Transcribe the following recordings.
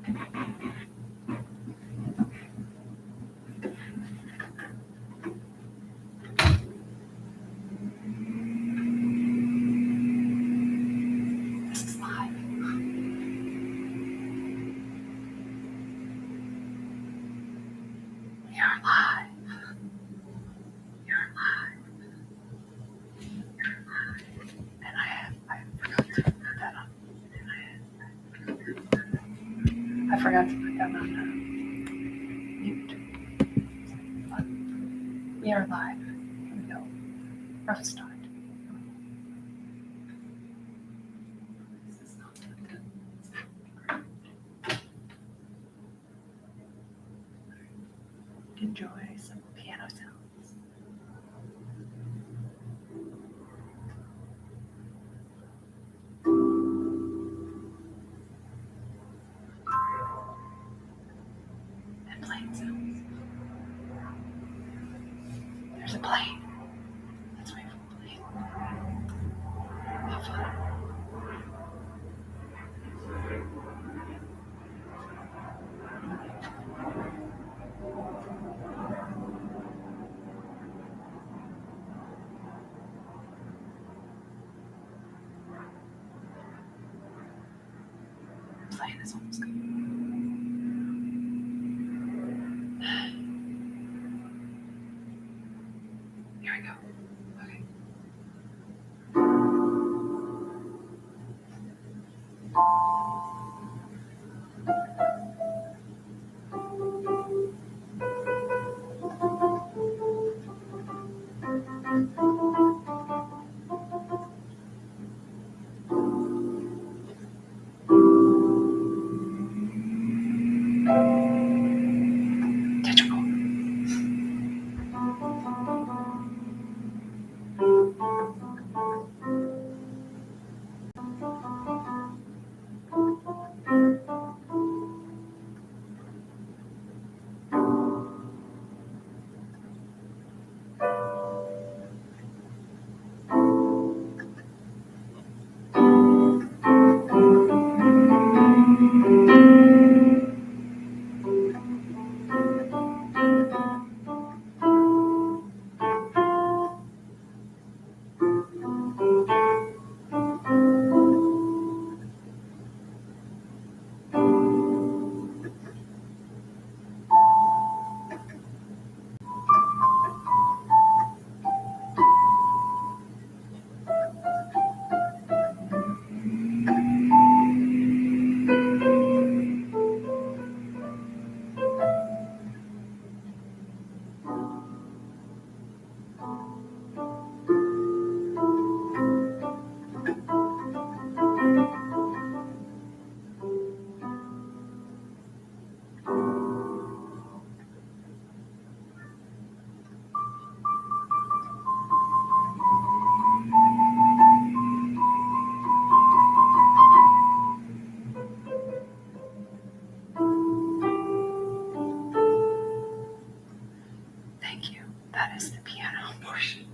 This is live. We are live. You're live. You're live. And I forgot to put that on. I forgot to put that on mute. But we are live. Here we go. Rough start. This is not good. Enjoy some piano sounds. And plane sounds. There's a plane. Let's wait for the plane. Have fun. The plane is almost good. Here we go. Okay. Digital. Thank you. That is the piano portion.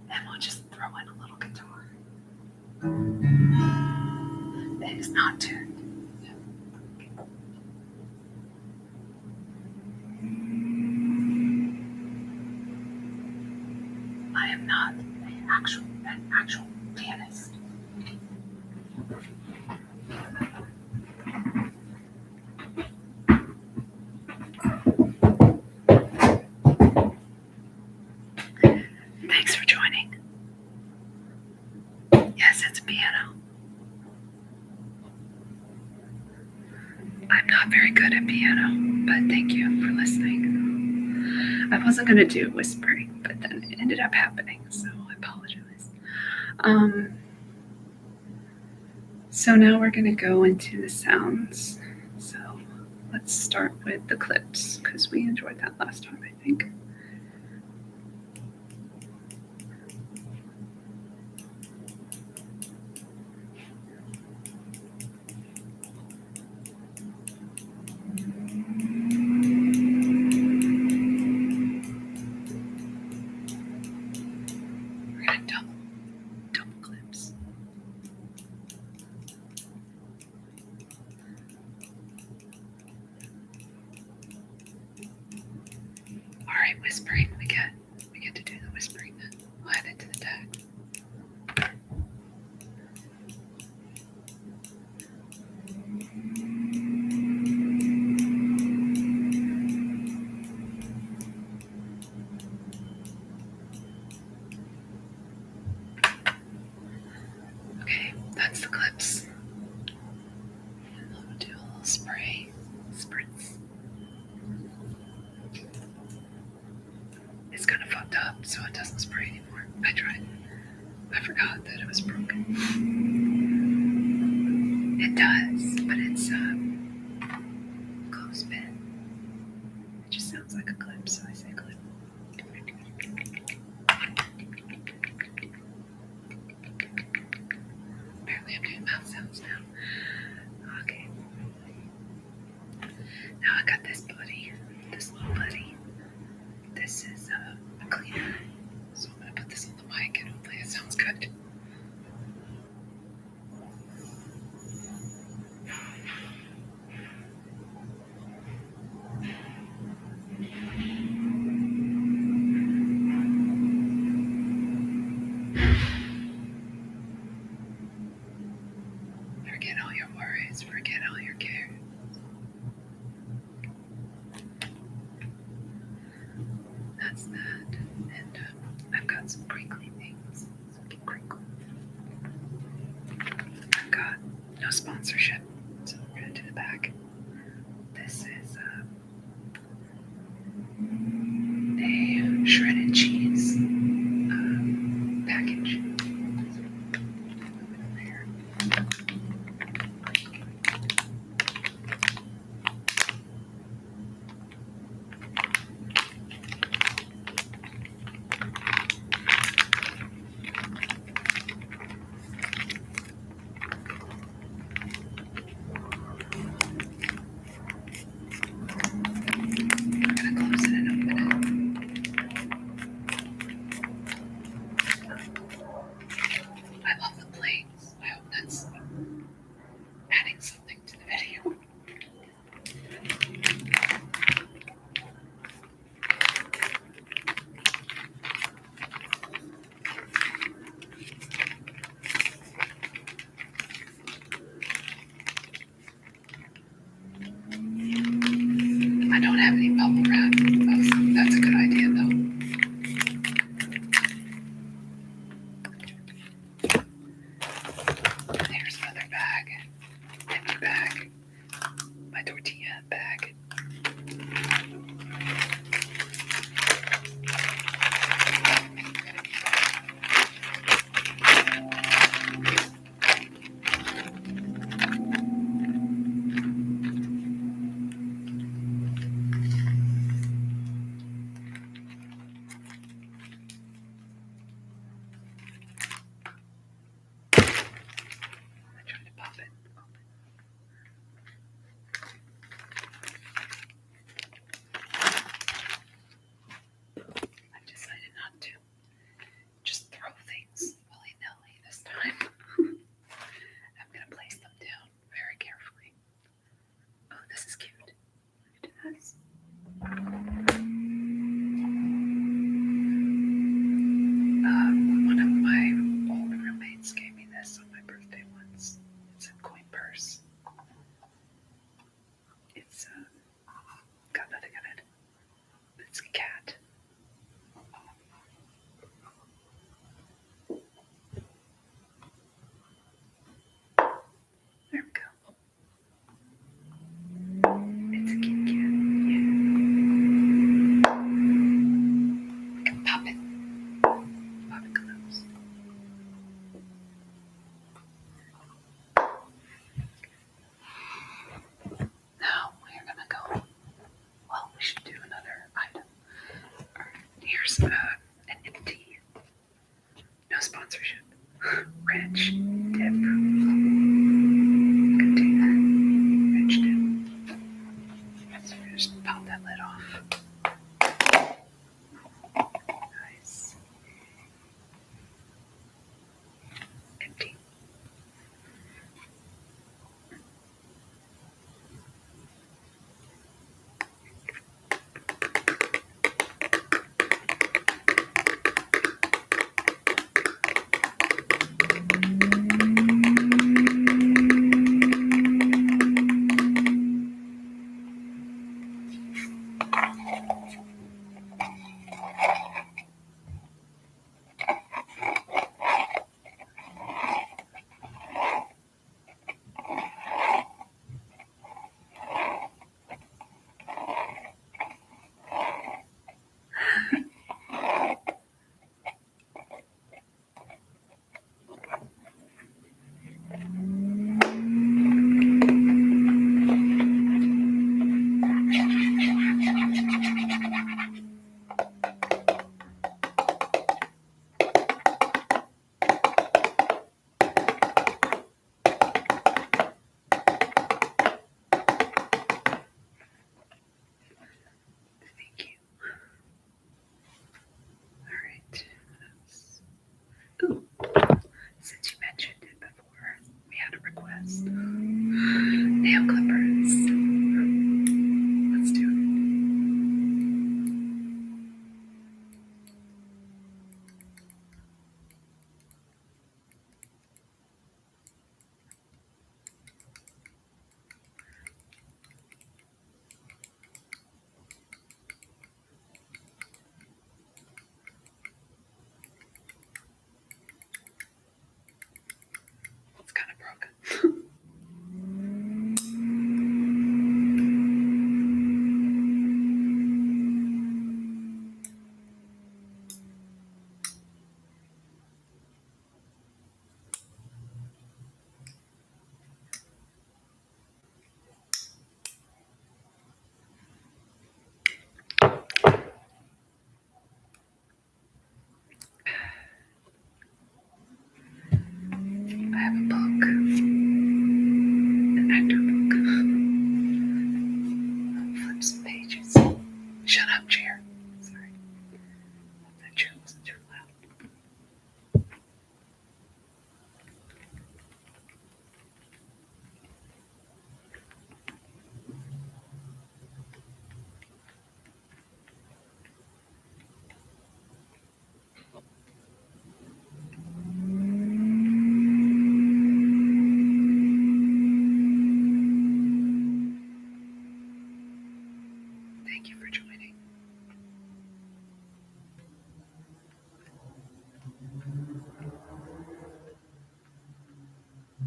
And we'll just throw in a little guitar. It is not tuned. I am not an actual pianist. Thanks for joining. Yes, it's piano. I'm not very good at piano, but thank you for listening. I wasn't going to do whispering, but then it ended up happening, so I apologize. So now we're going to go into the sounds. So let's start with the clips, because we enjoyed that last time, I think. We're going to double clips. whispering. We get to do the whispering then. I'll add it to the tag. Okay, that's the clips. And I'll do a little spray. Spritz. It's kind of fucked up, so it doesn't spray anymore. I tried. I forgot that it was broken. It does, but it's clothespin. It just sounds like a clip, so I say clip. Apparently I'm doing mouth sounds now. Okay. Now I got this buddy, this little buddy. This is a cleaner. So I'm going to put this on the mic and hopefully it sounds good. Forget all your worries, forget all your cares. That's that. And I've got some crinkly things. So get crinkle. I've got no sponsorship, so we're going to do the back. This is a shredded cheese package. I don't have any bubble wrap. That's a good idea, though. Here's another bag. Empty bag. My tortilla bag. nail clippers. Let's do it. It's kind of broken. I have a book. An actor book. I'll flip some pages. Shut up, chair. Sorry. That chair wasn't too loud. Thank you for joining.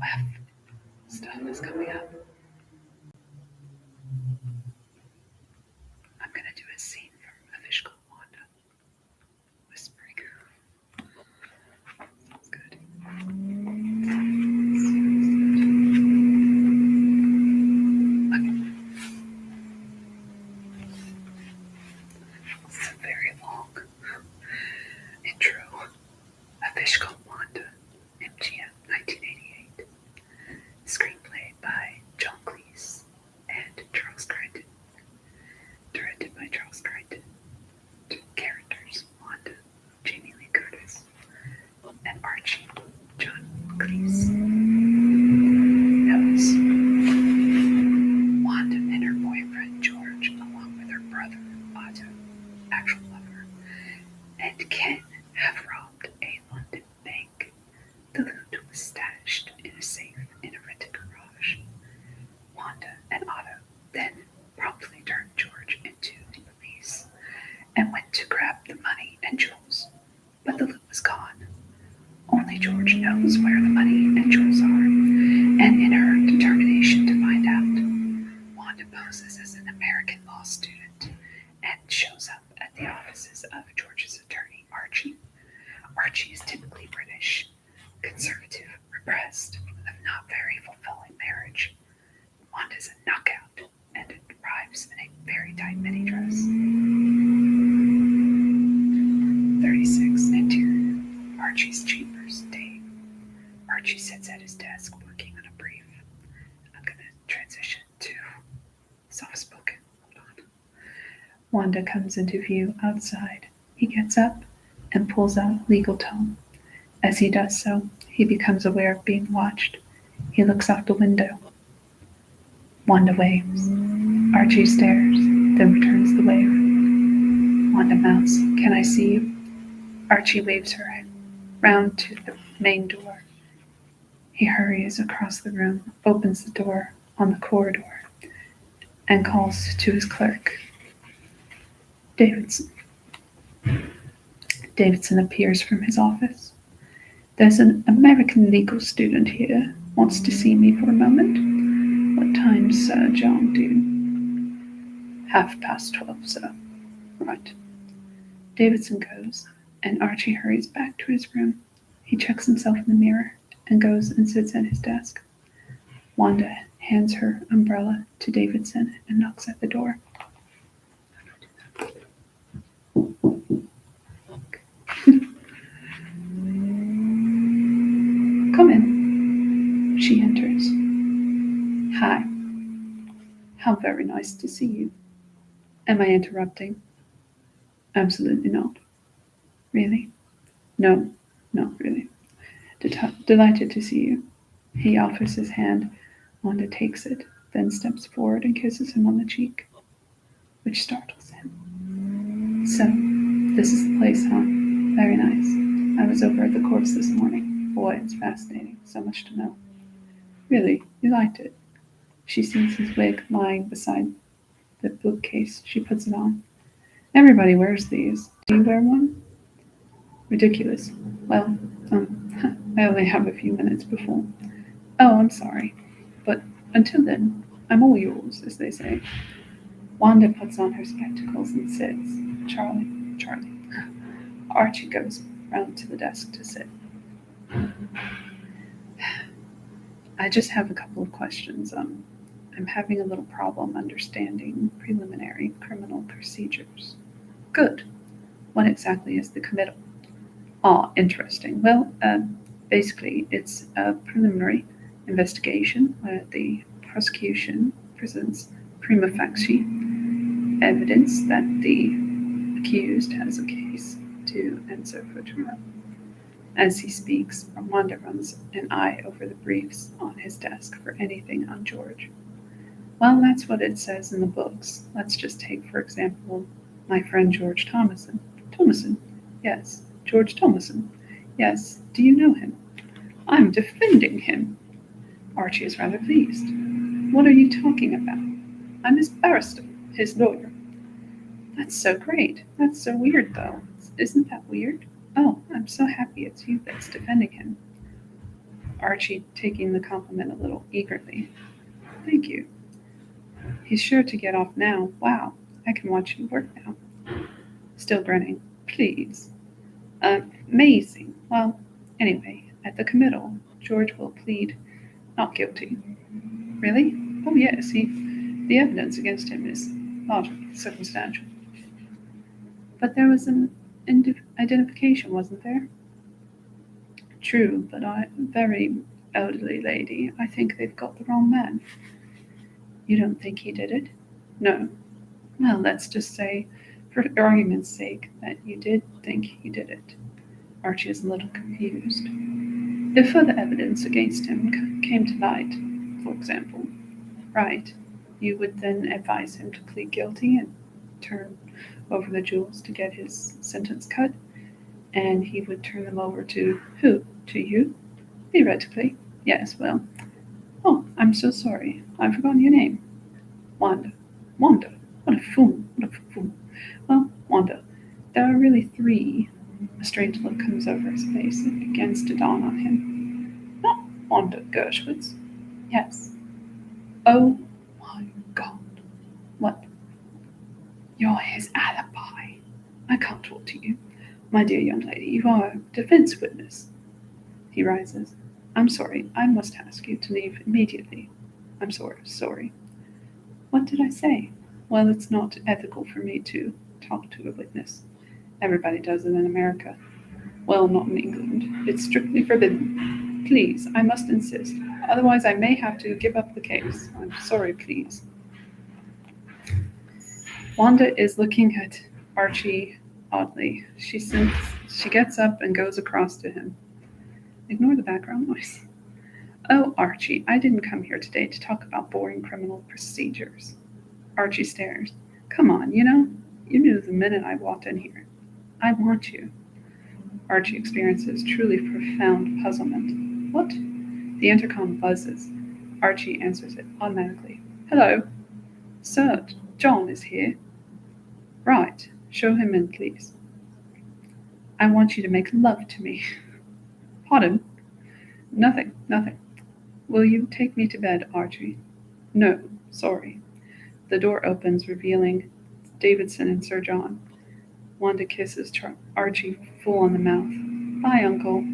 Laugh stuff is coming up. I'm going to do a scene from A Fish Called Wanda. Whispering. Sounds good. This is a very long intro. A Fish Called Wanda, MGM, 1988. Screenplay by John Cleese and Charles Crichton. Directed by Charles Crichton. Characters: Wanda, Jamie Lee Curtis, and Archie, John Cleese. Notes: Wanda and her boyfriend George, along with her brother Otto, actual lover, and Ken have robbed a London bank. The loot was stashed in a safe in a rented garage. Wanda and Otto then promptly turned George into the police and went to grab the money and jewels, but the loot was gone. Only George knows where the money and jewels are, and in her determination to find out, Wanda poses as an American law student and shows up at the offices of George's attorney, Archie. Archie is typically British, conservative, repressed, with a not very fulfilling marriage. Wanda's a knockout and arrives in a very tight mini dress. 36. Interior. Archie's chambers. Dave. Archie sits at his desk working on a brief. I'm going to transition to soft-spoken. Hold on. Wanda comes into view outside. He gets up and pulls out legal tome. As he does so, he becomes aware of being watched. He looks out the window. Wanda waves. Archie stares, then returns the wave. Wanda mouths, "Can I see you?" Archie waves her round to the main door. He hurries across the room, opens the door on the corridor, and calls to his clerk. Davidson. Davidson appears from his office. "There's an American legal student here. Wants to see me for a moment." "What time, Sir John, do?" 12:30, sir." "Right." Davidson goes, and Archie hurries back to his room. He checks himself in the mirror and goes and sits at his desk. Wanda hands her umbrella to Davidson and knocks at the door. "Come in." She enters. "Hi. How very nice to see you. Am I interrupting?" "Absolutely not." "Really?" "No, not really. Delighted to see you." He offers his hand. Wanda takes it. then steps forward and kisses him on the cheek, which startles him. So, this is the place, huh? Very nice. I was over at the corpse this morning. Boy, it's fascinating. So much to know. Really, you liked it? She sees his wig lying beside the bookcase. She puts it on. Everybody wears these. Do you wear one? Ridiculous. Well, I only have a few minutes before. Oh, I'm sorry. But until then, I'm all yours, as they say. Wanda puts on her spectacles and sits. Charlie. Archie goes round to the desk to sit. I just have a couple of questions. I'm having a little problem understanding preliminary criminal procedures. Good. What exactly is the committal? Ah, interesting. Well, basically, it's a preliminary investigation where the prosecution presents prima facie evidence that the accused has a case to answer for trial. As he speaks, Armando runs an eye over the briefs on his desk for anything on George. Well, that's what it says in the books. Let's just take, for example, my friend George Thomason. Thomason? Yes. George Thomason? Yes. Do you know him? I'm defending him. Archie is rather pleased. What are you talking about? I'm his barrister, his lawyer. That's so great. That's so weird, though. Isn't that weird? Oh, I'm so happy it's you that's defending him. Archie taking the compliment a little eagerly. Thank you. He's sure to get off now. Wow, I can watch you work now. Still grinning. Please. Amazing. Well, anyway, at the committal, George will plead not guilty. Really? Oh, yes, the evidence against him is largely circumstantial. But there was an identification, wasn't there? True, but very elderly lady. I think they've got the wrong man. You don't think he did it? No. Well, let's just say, for argument's sake, that you did think he did it. Archie is a little confused. If further evidence against him came to light, for example, right, you would then advise him to plead guilty and turn over the jewels to get his sentence cut, and he would turn them over to who? To you? Theoretically. Yes, well. Oh, I'm so sorry. I've forgotten your name. Wanda. Wanda. What a fool. What a fool. Well, Wanda, there are really three. A strange look comes over his face. It begins to dawn on him. Not Wanda Gershwitz. Yes. Oh my God. What? You're his alibi. I can't talk to you. My dear young lady, you are a defense witness. He rises. I'm sorry. I must ask you to leave immediately. I'm sorry. What did I say? Well, it's not ethical for me to talk to a witness. Everybody does it in America. Well, not in England. It's strictly forbidden. Please, I must insist. Otherwise, I may have to give up the case. I'm sorry, please. Wanda is looking at Archie oddly. She gets up and goes across to him. Ignore the background noise. Oh, Archie, I didn't come here today to talk about boring criminal procedures. Archie stares. Come on, you knew the minute I walked in here. I want you. Archie experiences truly profound puzzlement. What? The intercom buzzes. Archie answers it automatically. Hello. Sir, John is here. Right. Show him in, please. I want you to make love to me. Pardon? Nothing. Will you take me to bed, Archie? No, sorry. The door opens, revealing Davidson and Sir John. Wanda kisses Archie full on the mouth. Bye, Uncle.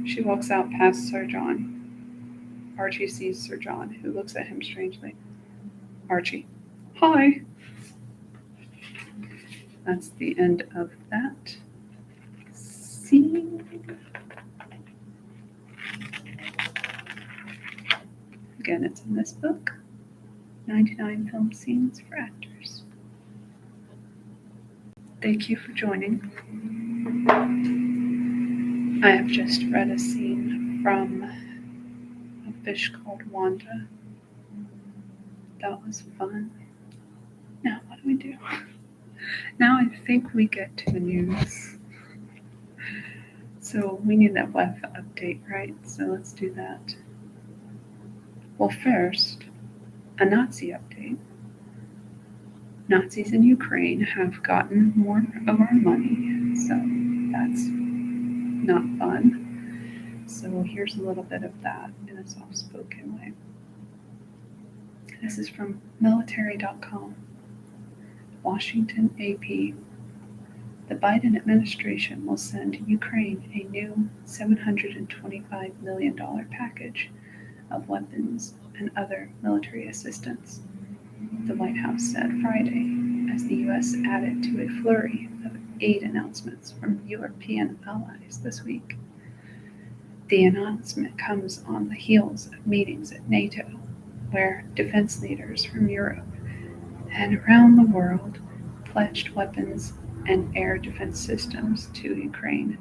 She walks out past Sir John. Archie sees Sir John, who looks at him strangely. Archie. Hi. That's the end of that scene. Again, it's in this book. 99 film scenes for actors. Thank you for joining. I have just read a scene from A Fish Called Wanda. that was fun. Now, what do we do? Now I think we get to the news. So we need that web update, right? So let's do that. Well, first, a Nazi update. Nazis in Ukraine have gotten more of our money, so that's not fun. So here's a little bit of that in a soft-spoken way. This is from military.com. Washington AP. The Biden administration will send Ukraine a new $725 million package of weapons and other military assistance, the White House said Friday, as the U.S. added to a flurry of aid announcements from European allies this week. The announcement comes on the heels of meetings at NATO, where defense leaders from Europe and around the world pledged weapons and air defense systems to Ukraine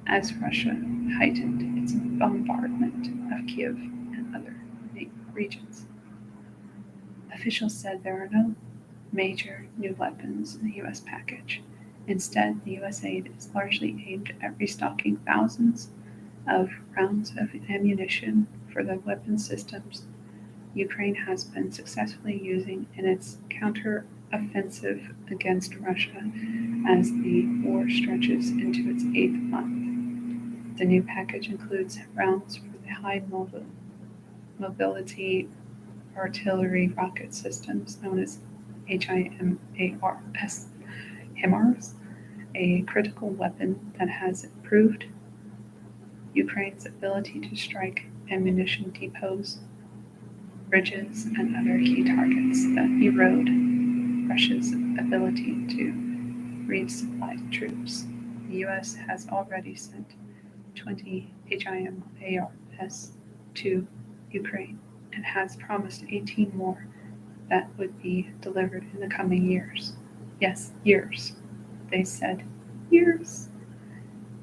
as Russia heightened its bombardment of Kiev and other regions. Officials said there are no major new weapons in the U.S. package. Instead, the U.S. aid is largely aimed at restocking thousands of rounds of ammunition for the weapon systems Ukraine has been successfully using in its counter-offensive against Russia as the war stretches into its 8th month. The new package includes rounds for the high mobility artillery rocket systems known as HIMARS, a critical weapon that has improved Ukraine's ability to strike ammunition depots, bridges, and other key targets that erode Russia's ability to resupply troops. The U.S. has already sent 20 HIMARS to Ukraine and has promised 18 more that would be delivered in the coming years. Yes, years. They said years.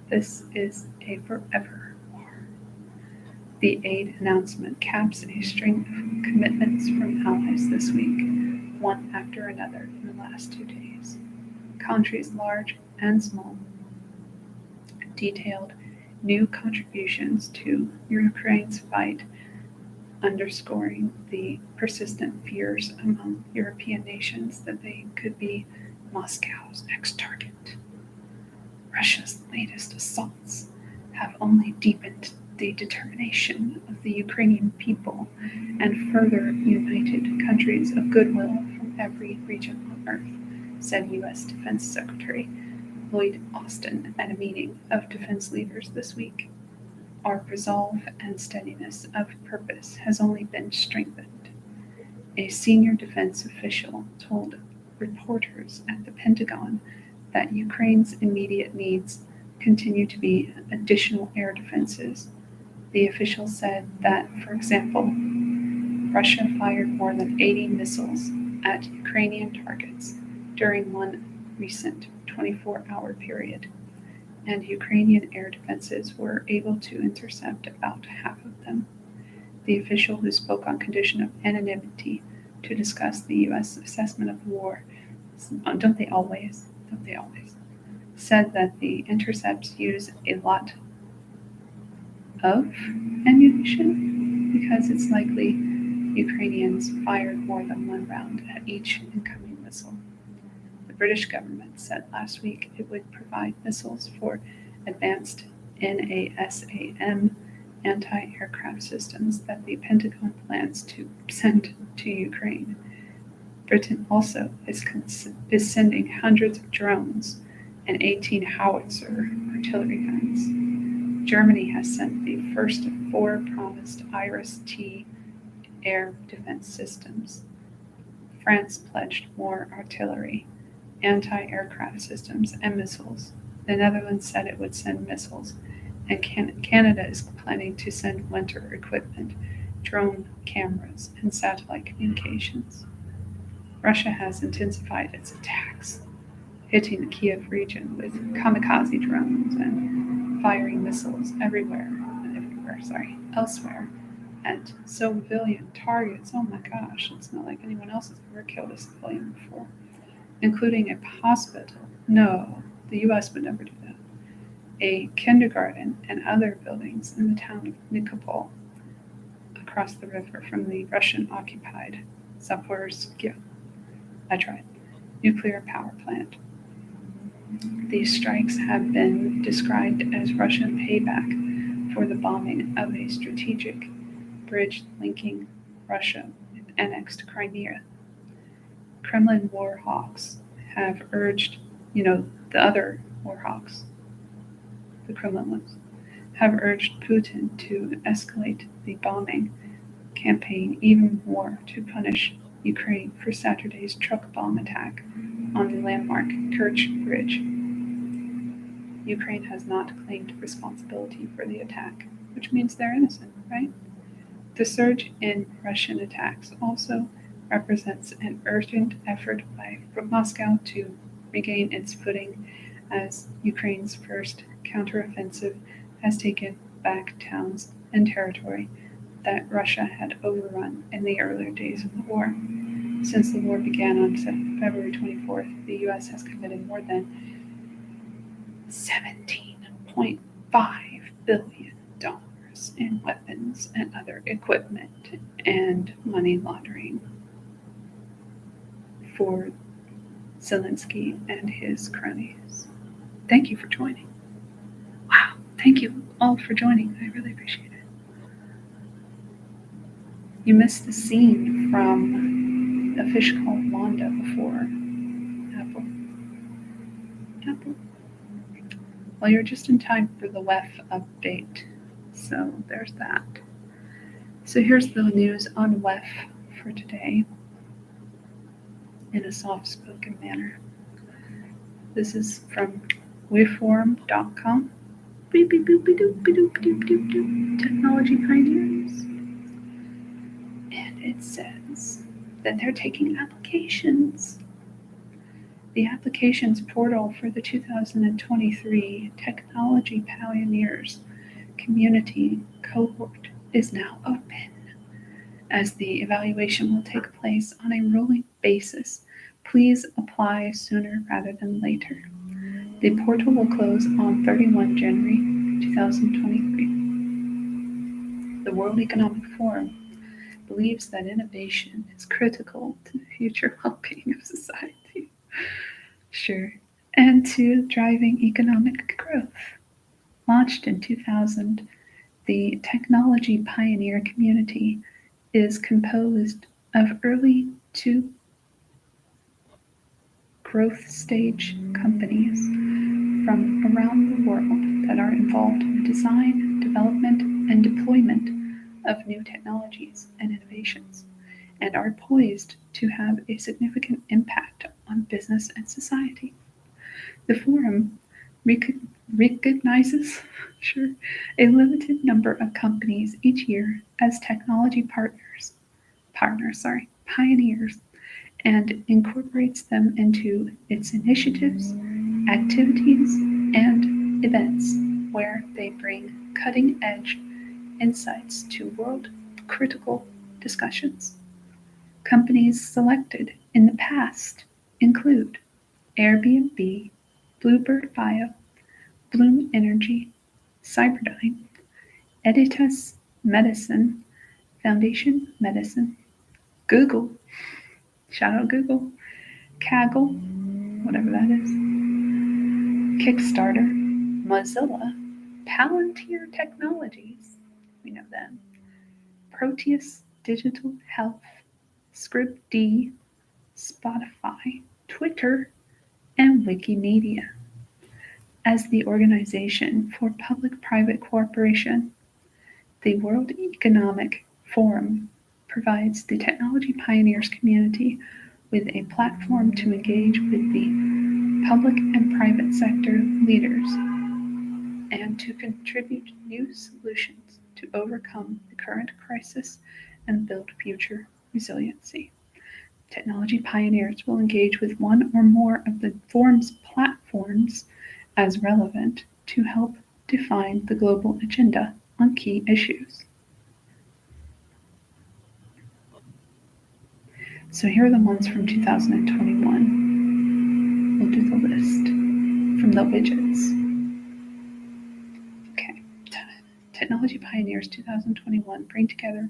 This is a forever war. The aid announcement caps a string of commitments from allies this week, one after another in the last 2 days. Countries large and small detailed new contributions to Ukraine's fight, underscoring the persistent fears among European nations that they could be Moscow's next target. Russia's latest assaults have only deepened the determination of the Ukrainian people and further united countries of goodwill from every region on earth, said U.S. Defense Secretary Lloyd Austin at a meeting of defense leaders this week. Our resolve and steadiness of purpose has only been strengthened. A senior defense official told reporters at the Pentagon that Ukraine's immediate needs continue to be additional air defenses. The official said that, for example, Russia fired more than 80 missiles at Ukrainian targets during one recent 24-hour period, and Ukrainian air defenses were able to intercept about half of them. The official, who spoke on condition of anonymity to discuss the U.S. assessment of the war, don't they always, said that the intercepts use a lot of ammunition because it's likely Ukrainians fired more than one round at each incoming missile. The British government said last week it would provide missiles for advanced NASAM anti-aircraft systems that the Pentagon plans to send to Ukraine. Britain also is sending hundreds of drones and 18 howitzer artillery guns. Germany has sent the first of 4 promised Iris-T air defense systems. France pledged more artillery, anti-aircraft systems, and missiles. The Netherlands said it would send missiles, and Canada is planning to send winter equipment, drone cameras, and satellite communications. Russia has intensified its attacks, hitting the Kiev region with kamikaze drones and firing missiles elsewhere, at civilian targets. Oh my gosh, it's not like anyone else has ever killed a civilian before, including a hospital. No, the US would never do that. A kindergarten and other buildings in the town of Nikopol across the river from the Russian occupied Zaporizhzhia. I tried. Nuclear power plant. These strikes have been described as Russian payback for the bombing of a strategic bridge linking Russia with annexed Crimea. Kremlin war hawks have urged, the other war hawks, the Kremlin ones, have urged Putin to escalate the bombing campaign even more to punish Ukraine for Saturday's truck bomb attack on the landmark Kerch Bridge. Ukraine has not claimed responsibility for the attack, which means they're innocent, right? The surge in Russian attacks also represents an urgent effort by Moscow to regain its footing as Ukraine's first counteroffensive has taken back towns and territory that Russia had overrun in the earlier days of the war. Since the war began on February 24th, the U.S. has committed more than $17.5 billion in weapons and other equipment and money laundering for Zelensky and his cronies. Thank you for joining. Wow, thank you all for joining. I really appreciate it. You missed the scene from A Fish Called Wanda before. Apple. Well, you're just in time for the WEF update. So there's that. So here's the news on WEF for today in a soft-spoken manner. This is from weforum.com. Technology pioneers. And it says that they're taking applications. The applications portal for the 2023 Technology Pioneers Community Cohort is now open, as the evaluation will take place on a rolling basis. Please apply sooner rather than later. The portal will close on 31 January 2023. The World Economic Forum believes that innovation is critical to the future well-being of society. Sure. And to driving economic growth. Launched in 2000, the technology pioneer community is composed of early to growth stage companies from around the world that are involved in the design, development, and deployment of new technologies and innovations, and are poised to have a significant impact on business and society. The forum recognizes a limited number of companies each year as technology pioneers, and incorporates them into its initiatives, activities, and events where they bring cutting-edge insights to world-critical discussions. Companies selected in the past include Airbnb, Bluebird Bio, Bloom Energy, Cyberdyne, Editas Medicine, Foundation Medicine, Google, shout out Google, Kaggle, whatever that is, Kickstarter, Mozilla, Palantir Technologies, we know them, Proteus Digital Health, ScriptD, Spotify, Twitter, and Wikimedia. As the Organization for Public-Private Cooperation, the World Economic Forum provides the technology pioneers community with a platform to engage with the public and private sector leaders and to contribute new solutions to overcome the current crisis and build future resiliency. Technology pioneers will engage with one or more of the forum's platforms as relevant to help define the global agenda on key issues. So here are the ones from 2021. We'll do the list from the widgets. Okay. Technology Pioneers 2021 bring together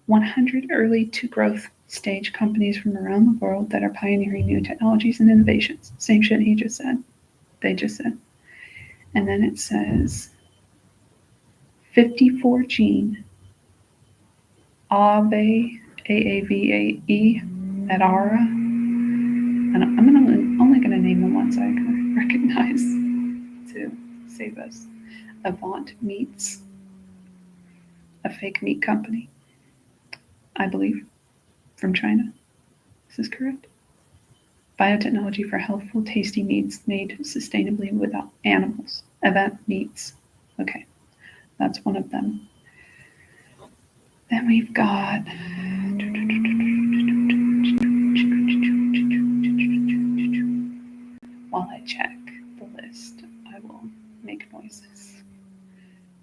100 early to growth stage companies from around the world that are pioneering new technologies and innovations. Same shit he just said. They just said. And then it says 54 gene Ave AAVAE at Ara. And I'm only going to name the ones I can recognize to save us. Avant Meats, a fake meat company, I believe, from China. Is this correct? Biotechnology for healthful, tasty meats made sustainably without animals. Avant Meats. Okay, that's one of them. Then we've got while I check the list, I will make noises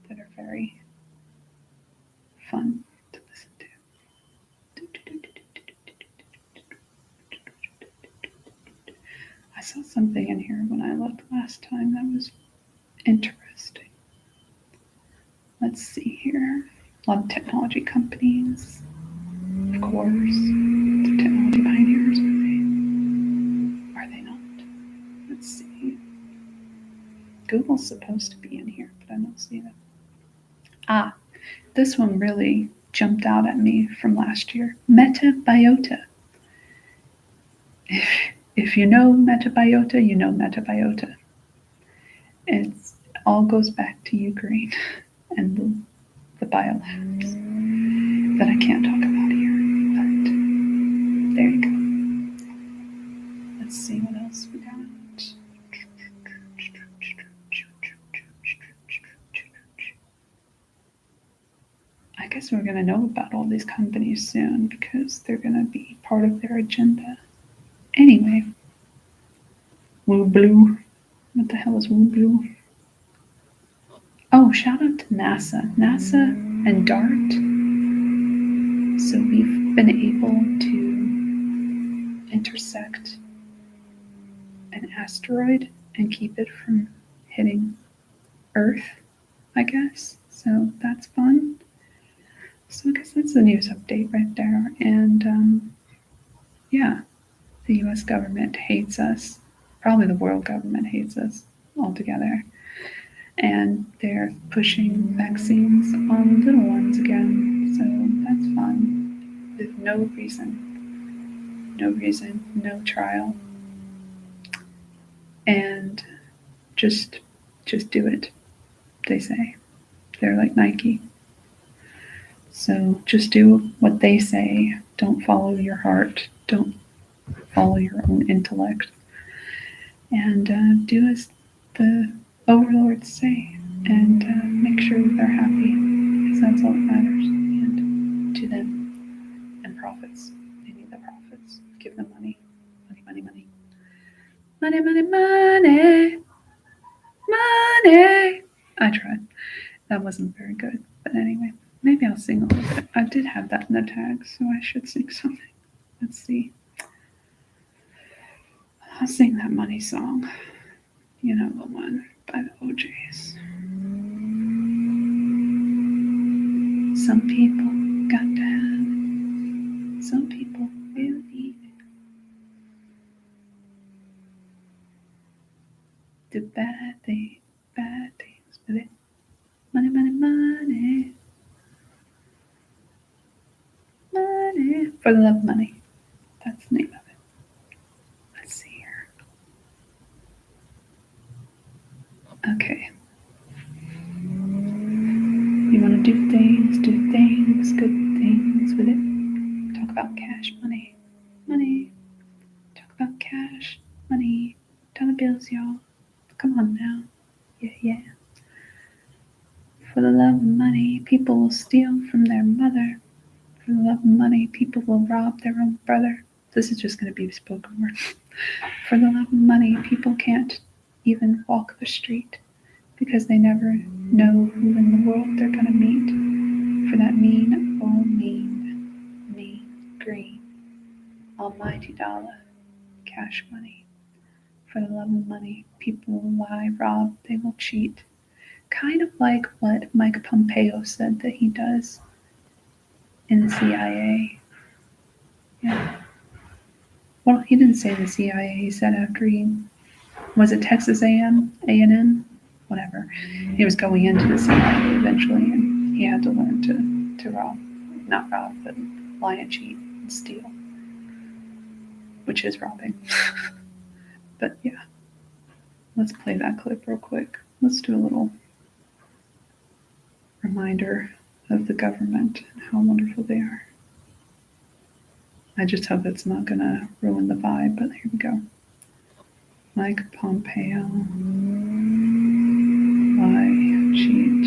that are very fun to listen to. I saw something in here when I looked last time that was interesting. Let's see here. A lot of technology companies, of course. The technology pioneers, are they not? Let's see. Google's supposed to be in here, but I don't see them. Ah, this one really jumped out at me from last year. Metabiota. If you know Metabiota, you know Metabiota. It all goes back to Ukraine and the biolabs that I can't talk about here. But there you go. Let's see what else we got. I guess we're going to know about all these companies soon because they're going to be part of their agenda. Anyway, Woo Blue. What the hell is Woo Blue? Oh, shout out to NASA. NASA and DART. So we've been able to intersect an asteroid and keep it from hitting Earth, I guess. So that's fun. So I guess that's the news update right there. And yeah, the US government hates us. Probably the world government hates us altogether. And they're pushing vaccines on little ones again. So that's fun. With no reason, no trial. And just do it, they say. They're like Nike. So just do what they say. Don't follow your heart. Don't follow your own intellect. And do as the overlords say. And make sure that they're happy. Because that's all that matters. And to them. And profits. They need the profits. Give them money. Money, money, money. Money, money, money. Money. I tried. That wasn't very good. But anyway. Maybe I'll sing a little bit. I did have that in the tag, so I should sing something. Let's see. I'll sing that money song. You know, the one by the OJs. Some people got to have it. Some people will need it. Do bad things with it. Money, money, money. Money. For the love of money. That's the name of it. Let's see here. Okay. You want to do things, good things with it. Talk about cash, money. Talk about cash, money. $1 bills, y'all. Come on now. Yeah. For the love of money, people will steal from their mother. For the love of money, people will rob their own brother. This is just going to be spoken word. For the love of money, people can't even walk the street because they never know who in the world they're going to meet. For that mean green. almighty dollar, cash money. For the love of money, people will lie, rob, they will cheat. Kind of like what Mike Pompeo said that he does in the CIA. Yeah. Well, he didn't say the CIA. He said after he was it Texas A&M, whatever. He was going into the CIA eventually, and he had to learn to rob, not rob, but lie and cheat and steal, which is robbing. But yeah, let's play that clip real quick. Let's do a little reminder of the government and how wonderful they are. I just hope it's not going to ruin the vibe, but here we go. Mike Pompeo, lie, cheat,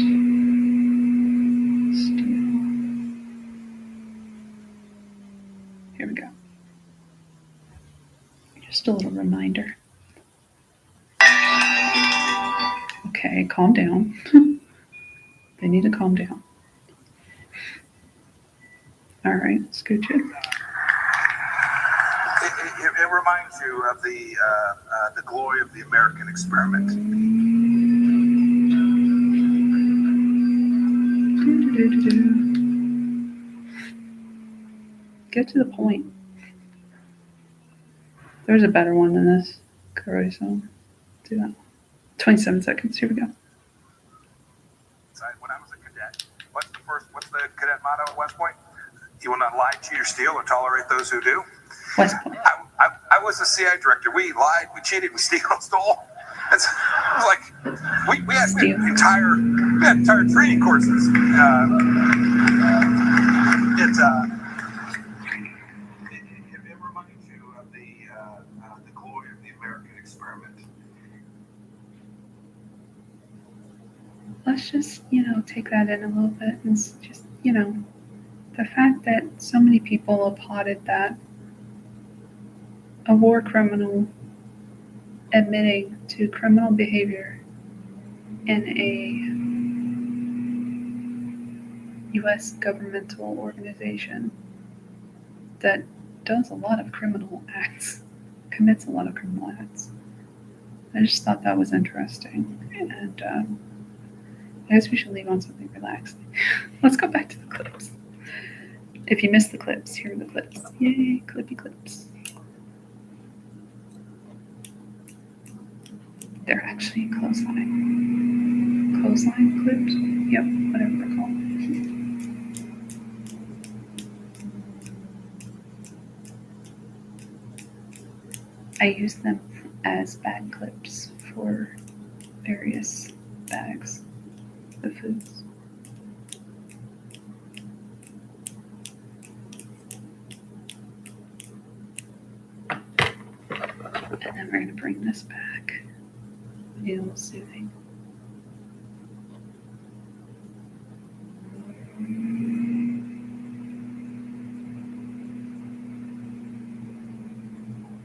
steal. Here we go. Just a little reminder. Okay, calm down. They need to calm down. All right, scooch it. It reminds you of the glory of the American experiment. Get to the point. There's a better one than this. Karate song. Do that. 27 seconds. Here we go. When I was a cadet, what's the cadet motto at West Point? You will not lie, cheat, or steal, or tolerate those who do. West Point. I was the CIA director. We lied, we cheated, we stole. It was like we had entire training courses. It reminds you of the glory of the American experiment. Let's just, take that in a little bit and just, the fact that so many people applauded that a war criminal admitting to criminal behavior in a U.S. governmental organization that does a lot of criminal acts, commits a lot of criminal acts. I just thought that was interesting. And I guess we should leave on something relaxing. Let's go back to the clips. If you missed the clips, here are the clips. Yay, clippy clips. They're actually clothesline. Clothesline clips? Yep, whatever they're called. I use them as bag clips for various bags of foods. And then we're going to bring this back. Need a little soothing.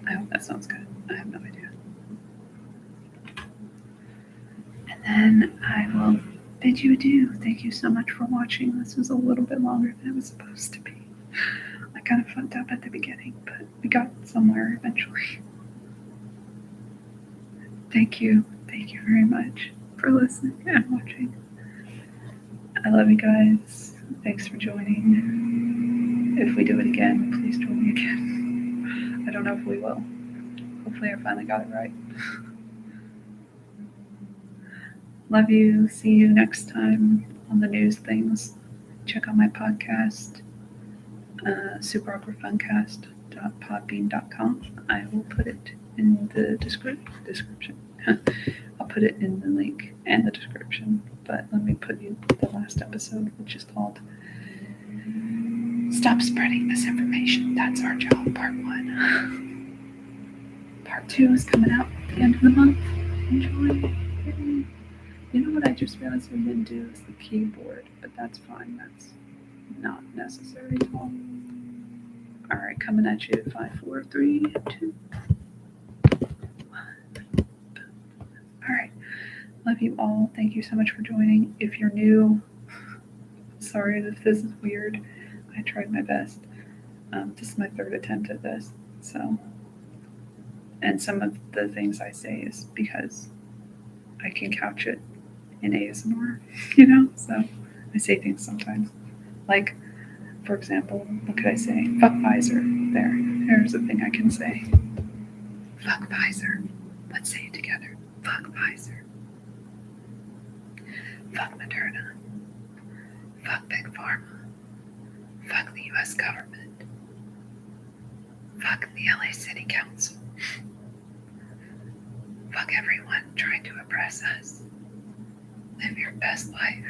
I hope that sounds good. I have no idea. And then I will bid you adieu. Thank you so much for watching. This was a little bit longer than it was supposed to be. I kind of fucked up at the beginning, but we got somewhere eventually. Thank you. Thank you very much for listening and watching. I love you guys. Thanks for joining. If we do it again, please join me again. I don't know if we will. Hopefully I finally got it right. Love you. See you next time on the news things. Check out my podcast, superawkwardfuncast.podbean.com. I will put it in the description. I'll put it in the link and the description. But let me put you the last episode, which is called Stop Spreading Misinformation. That's our job, part 1. Part 2 is coming out at the end of the month. Enjoy. You know what I just realized we didn't do is the keyboard, but that's fine. That's not necessary at all. All right, coming at you. 5, 4, 3, 2, 1. All right. Love you all. Thank you so much for joining. If you're new, sorry if this is weird. I tried my best. This is my third attempt at this. So, and some of the things I say is because I can couch it in ASMR, So I say things sometimes. Like, for example, what could I say? Fuck Pfizer. There's a thing I can say. Fuck Pfizer. Let's say it together. Fuck Pfizer. Fuck Moderna. Fuck Big Pharma. Fuck the US government. Fuck the LA City Council. Fuck everyone trying to oppress us. Live your best life.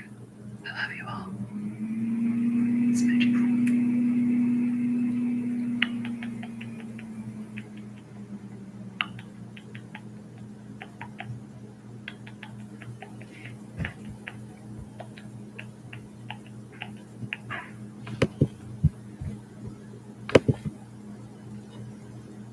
I love you all. Smooches.